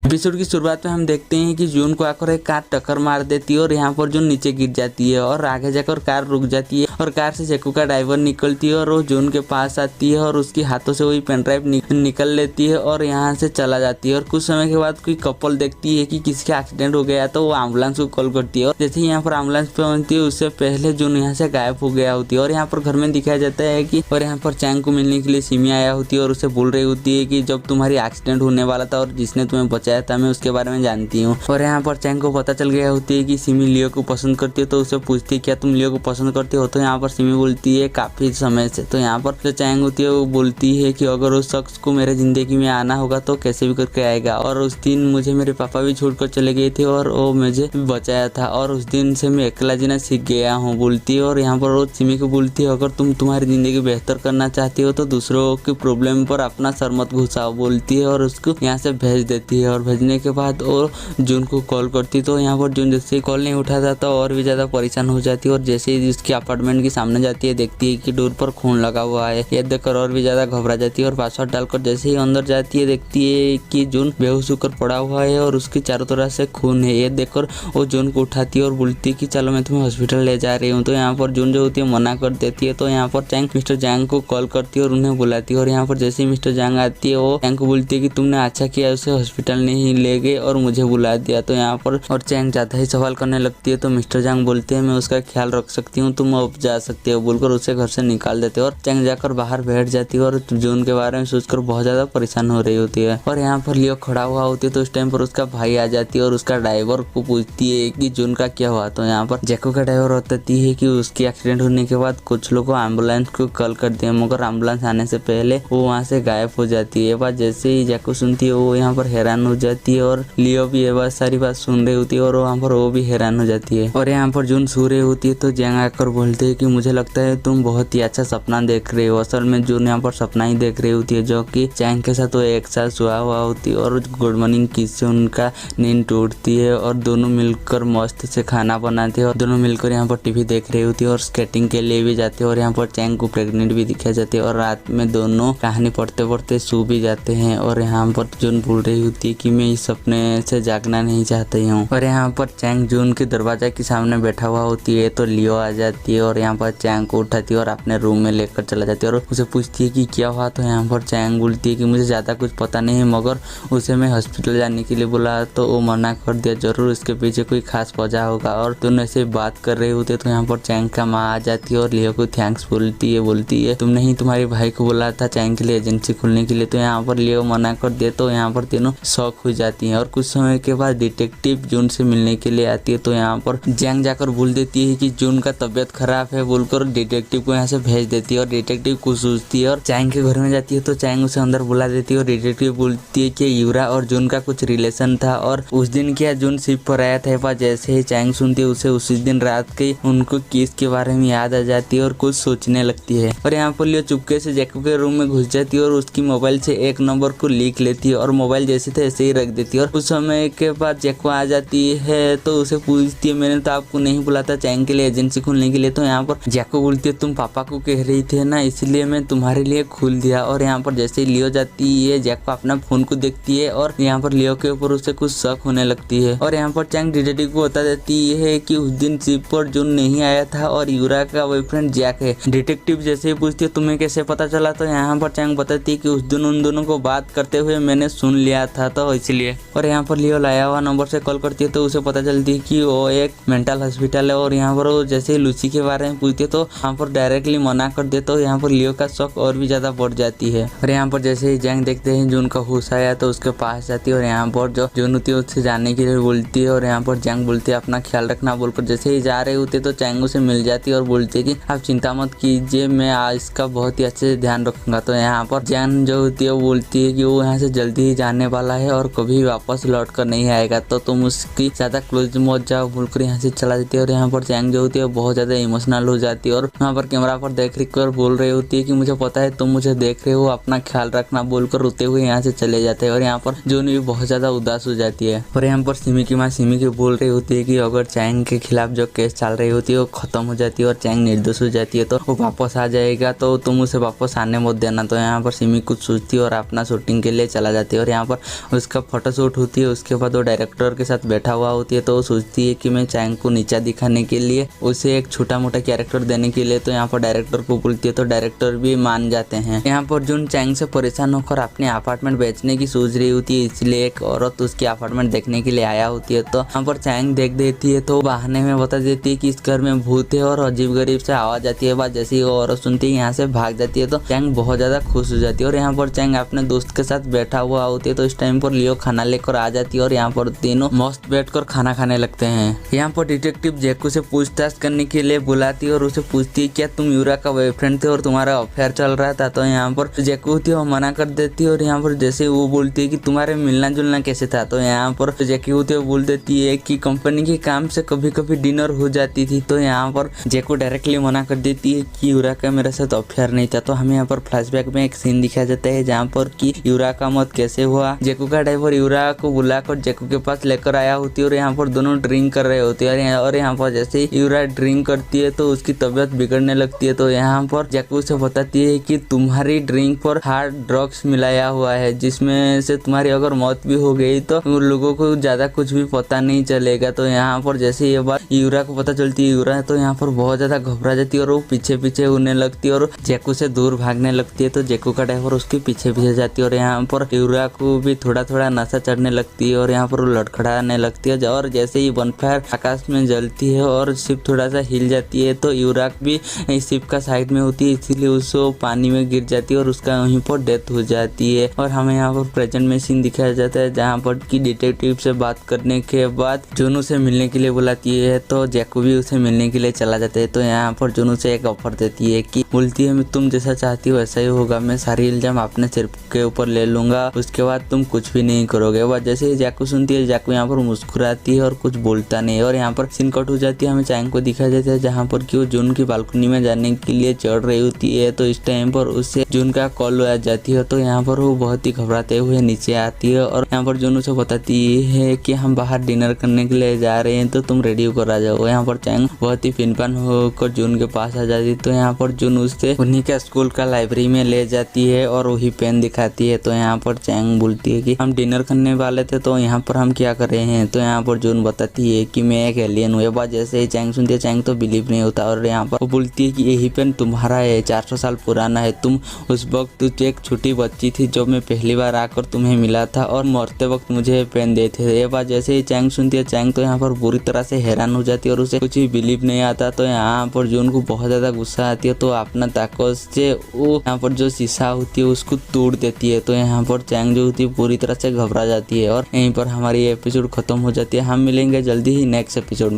Episode की शुरुआत में हम देखते हैं कि जून को आकर एक कार टक्कर मार देती है और यहाँ पर जून नीचे गिर जाती है और आगे जाकर कार रुक जाती है और कार से जैको का ड्राइवर निकलती है और वो जून के पास आती है और उसके हाथों से वही पेन ड्राइव निकल लेती है और यहाँ से चला जाती है। और कुछ समय के बाद कोई कपल देखती है कि किसी का एक्सीडेंट हो गया तो वो एम्बुलेंस को कॉल करती है और जैसे ही यहाँ पर एम्बुलेंस पहुंचती है उससे पहले जून यहाँ से गायब हो गया होती है। और यहाँ पर घर में दिखाया जाता है कि और यहाँ पर चैंग को मिलने के लिए सिमी आया होती है और उसे बोल रही होती है कि जब तुम्हारी एक्सीडेंट होने वाला था और जिसने तुम्हें बचाया था मैं उसके बारे में जानती हूँ। और यहाँ पर चैंग को पता चल गया होती है कि सिमी लियो को पसंद करती है तो उसे पूछती है क्या तुम लियो को पसंद करती हो। तो यहाँ पर सिमी बोलती है काफी समय से। तो यहाँ पर जो चैंग होती है वो बोलती है कि अगर उस शख्स को मेरे जिंदगी में आना होगा तो कैसे भी करके आएगा और उस दिन मुझे मेरे पापा भी छोड़कर चले गए थे और वो मुझे बचाया था और उस दिन से मैं अकेला जीना सीख गया हूँ बोलती है। और यहाँ पर वो सिमी को बोलती है अगर तुम तुम्हारी जिंदगी बेहतर करना चाहती हो तो दूसरों के प्रॉब्लम पर अपना सर मत घुसाओ बोलती है और उसको यहाँ से भेज देती है। और भेजने के बाद वो जून को कॉल करती तो यहाँ पर जून जैसे कॉल नहीं उठाता तो और भी ज्यादा परेशान हो जाती है और जैसे ही उसके अपार्टमेंट के सामने जाती है देखती है कि डोर पर खून लगा हुआ है। यह देखकर और भी ज्यादा घबरा जाती है और पासवर्ड डालकर जैसे ही अंदर जाती है देखती है कि जून बेहोश होकर पड़ा हुआ है और उसकी चारों तरफ से खून है। यह देखकर वो जून को उठाती है और बोलती है कि चलो मैं तुम्हें हॉस्पिटल ले जा रही हूँ। तो यहाँ पर जून जो होती है मना कर देती है। तो यहाँ पर चैंग मिस्टर जैंग को कॉल करती है और उन्हें बुलाती है और यहाँ पर जैसे ही मिस्टर जैंग आती है वो चैंग को बोलती है कि तुमने अच्छा किया उसे हॉस्पिटल नहीं ले गए और मुझे बुला दिया। तो यहाँ पर और चैंग ज्यादा ही सवाल करने लगती है तो मिस्टर जैंग बोलते हैं मैं उसका ख्याल रख सकती हूँ तुम अब जा सकते हो बोलकर उसे घर से निकाल देते हैं। और चैंग जाकर बाहर बैठ जाती है और जून के बारे में सोचकर बहुत ज्यादा परेशान हो रही होती है। और यहाँ पर लियो खड़ा हुआ होती है तो उस टाइम पर उसका भाई आ जाती है और उसका ड्राइवर को पूछती है कि जून का क्या हुआ। तो यहाँ पर जैको का ड्राइवर बताती है कि उसकी एक्सीडेंट होने के बाद कुछ लोग एम्बुलेंस को कॉल करते हैं मगर एम्बुलेंस आने से पहले वो वहाँ से गायब हो जाती है। बात जैसे ही जैको सुनती है वो यहाँ पर हैरान हो जाती है और लियो भी ये बात सारी बात सुन रही होती है और वहाँ पर वो भी हैरान हो जाती है। और यहाँ पर जून सो रही होती है तो जैंग आकर बोलते है कि मुझे लगता है तुम बहुत ही अच्छा सपना देख रहे हो। असल में जून यहाँ पर सपना ही देख रही होती है जो कि चैंग के साथ वो एक साथ सोया हुआ होती है और गुड मॉर्निंग किस से उनका नींद टूटती है और दोनों मिलकर मस्त से खाना बनाते हैं और दोनों मिलकर यहाँ पर टीवी देख रही होती है और स्केटिंग के लिए भी जाते हैं। और यहाँ पर चैंग को प्रेग्नेंट भी दिखाई जाती है और रात में दोनों कहानी पढ़ते पढ़ते सो भी जाते हैं। और यहाँ पर जून बोल रही होती है कि मैं इस सपने से जागना नहीं चाहती हूँ। और यहाँ पर चैंग जून के दरवाजा के सामने बैठा हुआ होती है तो लियो आ जाती है और यहाँ पर चैंग को उठाती है और अपने रूम में लेकर चला जाती है और उसे पूछती है कि क्या हुआ। तो यहाँ पर चैंग बोलती है कि मुझे ज्यादा कुछ पता नहीं है मगर उसे मैं हॉस्पिटल जाने के लिए बोला तो वो मना कर दिया, जरूर इसके पीछे कोई खास वजह होगा। और दोनों ऐसे बात कर रहे होते तो यहाँ पर चैंग का माँ आ जाती है और लियो को थैंक्स बोलती है तुमने ही तुम्हारे भाई को बोला था चैंग के लिए एजेंसी खोलने के लिए। तो यहाँ पर लियो मना कर दिया तो यहाँ पर तीनों शॉक हो जाती हैं। और कुछ समय के बाद डिटेक्टिव जून से मिलने के लिए आती है तो यहाँ पर जैंग जाकर बोल देती है कि जून का तबियत खराब है बोलकर डिटेक्टिव को यहाँ से भेज देती है और डिटेक्टिव को सोचती है और चैंग के घर में जाती है तो चैंग उसे अंदर बुला देती है और डिटेक्टिव बोलती है कि यूरा और जून का कुछ रिलेशन था और उस दिन क्या जून शिप पर आया था। जैसे ही चैंग सुनती है उसे उसी दिन रात के उनको केस के बारे में याद आ जाती है और कुछ सोचने लगती है। और यहाँ पर लियो चुपके से जैको के रूम में घुस जाती है और उसकी मोबाइल से एक नंबर को लिख लेती है और मोबाइल जैसे थे ऐसे ही रख देती है। और कुछ समय के बाद जैको आ जाती है तो उसे पूछती है मैंने तो आपको नहीं बुला था चैंग के लिए एजेंसी खोलने के लिए। तो यहाँ पर जैको बोलती है तुम पापा को कह रही थे ना इसलिए मैं तुम्हारे लिए खोल दिया। और यहाँ पर जैसे ही लियो जाती है जैको अपना फोन को देखती है और यहाँ पर लियो के ऊपर उसे कुछ शक होने लगती है। और यहाँ पर चैंग डिटेक्टिव को बता देती है कि उस दिन शिप पर जून नहीं आया था और यूरा का बॉयफ्रेंड जैक है। डिटेक्टिव जैसे ही पूछती है तुम्हें कैसे पता चला। तो यहाँ पर चैंग बताती है कि उस दिन उन दोनों को बात करते हुए मैंने सुन लिया था तो इसलिए। और यहाँ पर लियो लाया हुआ नंबर से कॉल करती है तो उसे पता चलती है कि वो एक मेंटल हॉस्पिटल है। और यहाँ पर वो जैसे ही लूसी के बारे में पूछती है तो यहाँ पर डायरेक्टली मना कर दे तो यहाँ पर लियो का शौक और भी ज्यादा बढ़ जाती है। और यहाँ पर जैसे ही जैंग देखते हैं जून का होश आया तो उसके पास जाती है और यहाँ पर जो जून होती है उससे जाने के लिए बोलती है। और यहाँ पर जैंग बोलती है अपना ख्याल रखना बोलकर जैसे ही जा रहे होते तो चैंग से मिल जाती है और बोलती है कि आप चिंता मत कीजिए मैं आज इसका बहुत ही अच्छे से ध्यान रखूंगा। तो यहाँ पर जैंग जो होती है वो बोलती है कि वो यहाँ से जल्दी ही जाने वाला है और कभी वापस लौट कर नहीं आएगा तो तुम उसकी ज्यादा क्लोज मत जाओ बोलकर यहाँ से चला देती है। और यहाँ पर चैंग जो होती है बहुत ज्यादा इमोशनल हो जाती है और वहाँ पर कैमरा पर देख कर बोल रही होती है कि मुझे पता है तुम मुझे देख रहे हो अपना ख्याल रखना बोलकर रोते हुए यहाँ से चले जाते हैं। और यहाँ पर जून भी बहुत ज्यादा उदास हो जाती है। और यहाँ पर सिमी की माँ सिमी की बोल रही होती है कि अगर चैंग के खिलाफ जो केस चल रही होती है वो खत्म हो जाती है और चैंग निर्दोष हो जाती है तो वो वापस आ जाएगा तो तुम उसे वापस आने मत देना। तो यहाँ पर सिमी कुछ सोचती है और अपना शूटिंग के लिए चला जाती है। और यहाँ पर उसका उसका फोटोशूट होती है। उसके बाद वो डायरेक्टर के साथ बैठा हुआ होती है, तो वो सोचती है कि मैं चैंग को नीचा दिखाने के लिए उसे एक छोटा मोटा कैरेक्टर देने के लिए तो यहाँ पर डायरेक्टर को बोलती है, तो डायरेक्टर भी मान जाते हैं। यहाँ पर जून चैंग से परेशान होकर अपने अपार्टमेंट बेचने की सोच रही होती है, इसलिए एक औरत उसकी अपार्टमेंट देखने के लिए आया होती है। तो यहाँ पर चैंग देख देती है, तो बहाने में बता देती है कि इस घर में भूत है और अजीब गरीब से आवाज आती है। बात जैसे ही वो औरत सुनती है यहाँ से भाग जाती है, तो चैंग बहुत ज्यादा खुश हो जाती है। और यहाँ पर चैंग अपने दोस्त के साथ बैठा हुआ होती है, तो इस टाइम पर लियो खाना लेकर आ जाती है और यहाँ पर तीनों मस्त बैठकर खाना खाने लगते हैं। यहाँ पर डिटेक्टिव जैकू से पूछताछ करने के लिए बुलाती है और उसे पूछती है क्या तुम यूरा का बॉयफ्रेंड थे और तुम्हारा अफेयर चल रहा था। तो यहाँ पर जैकू होती है वो मना कर देती है और यहाँ पर जैसे वो बोलती है कि तुम्हारे मिलना जुलना कैसे था। तो यहाँ पर जैकू होती है वो बोल देती है कि कंपनी के काम से कभी कभी डिनर हो जाती थी। तो यहाँ पर जैकू डायरेक्टली मना कर देती है कि यूरा का मेरे साथ अफेयर नहीं था। तो हमें यहाँ पर फ्लैशबैक में एक सीन दिखाया जाता है जहाँ पर कि यूरा का मौत कैसे हुआ। जैकू का ड्राइवर यूरा को बुलाकर जैकू के पास लेकर आया होती है और यहाँ पर दोनों ड्रिंक कर रहे होते हैं और यहाँ पर जैसे ही यूरा ड्रिंक करती है तो उसकी तबीयत बिगड़ने लगती है। तो यहाँ पर जैकू से बताती है कि तुम्हारी ड्रिंक पर हार्ड ड्रग्स मिलाया हुआ है, जिसमें से तुम्हारी अगर मौत भी हो गई तो उन लोगों को ज्यादा कुछ भी पता नहीं चलेगा। तो यहाँ पर जैसे ये बात यूरा को पता चलती है, यूरा तो यहाँ पर बहुत ज्यादा घबरा जाती है और वो पीछे पीछे उड़ने लगती है और जैकू से दूर भागने लगती है। तो जैकू का ड्राइवर उसके पीछे पीछे जाती है और यहाँ पर यूरा को भी थोड़ा थोड़ा नशा चढ़ने लगती है और यहाँ पर वो लड़खड़ाने लगती है। और जैसे ही बनफायर आकाश में जलती है और शिप थोड़ा सा हिल जाती है, तो यूरा भी शिप का साइड में होती है, इसीलिए उसको पानी में गिर जाती है और उसका वहीं पर डेथ हो जाती है। और हमें यहाँ पर प्रेजेंट में सीन दिखाया जाता है जहाँ पर कि डिटेक्टिव से बात करने के बाद जुनू से मिलने के लिए बुलाती है, तो जैकू भी उसे मिलने के लिए चला जाता है। तो यहाँ पर जुनू से एक ऑफर देती है कि बोलती है तुम जैसा चाहती हो वैसा ही होगा, मैं सारी इल्जाम अपने सिर के ऊपर ले लूंगा, उसके बाद तुम कुछ भी नहीं करोगे। और जैसे ही जैकू सुनती है, जैकू यहाँ पर मुस्कुराती है और कुछ बोलता नहीं। और यहाँ पर सीन कट हो जाती है, हमें चैंग को दिखाया जाता है जहाँ पर कि वो जून की बालकनी में जाने के लिए चढ़ रही होती है। तो इस टाइम पर उससे जून का कॉल आ जाती है, तो यहाँ पर वो बहुत ही घबराते हुए नीचे आती है और यहाँ पर जून उसे बताती है कि हम बाहर डिनर करने के लिए जा रहे हैं, तो तुम रेडी होकर आ जाओ। यहाँ पर चैंग बहुत ही फिनफन होकर जून के पास आ जाती है। तो यहाँ पर जून उससे उन्हीं के स्कूल का लाइब्रेरी में ले जाती है और वही पेन दिखाती है। तो यहाँ पर चैंग बोलती है कि हम डिनर करने वाले थे, तो यहाँ पर हम क्या कर रहे हैं। तो यहाँ पर जून बताती है कि मैं एक एलियन हूँ। ये बात जैसे ही चैंग सुनती है, चैंग तो बिलीव नहीं होता और यहाँ पर वो बोलती है कि यही पेन तुम्हारा है, 400 साल पुराना है, तुम उस वक्त एक छोटी बच्ची थी जब मैं पहली बार आकर तुम्हें मिला था और मरते वक्त मुझे पेन देते थे। ये बात जैसे ही चैंग सुनती है, चैंग तो यहाँ पर बुरी तरह से हैरान हो जाती है और उसे कुछ भी बिलीव नहीं आता। तो यहाँ पर जून को बहुत ज्यादा गुस्सा आती है, तो अपना ताकत से वो यहाँ पर जो शीशा होती है उसको तोड़ देती है। तो यहाँ पर चैंग जो होती है पूरी तरह से घबरा जाती है और यहीं पर हमारी एपिसोड खत्म हो जाती है। हम मिलेंगे जल्दी ही नेक्स्ट एपिसोड में।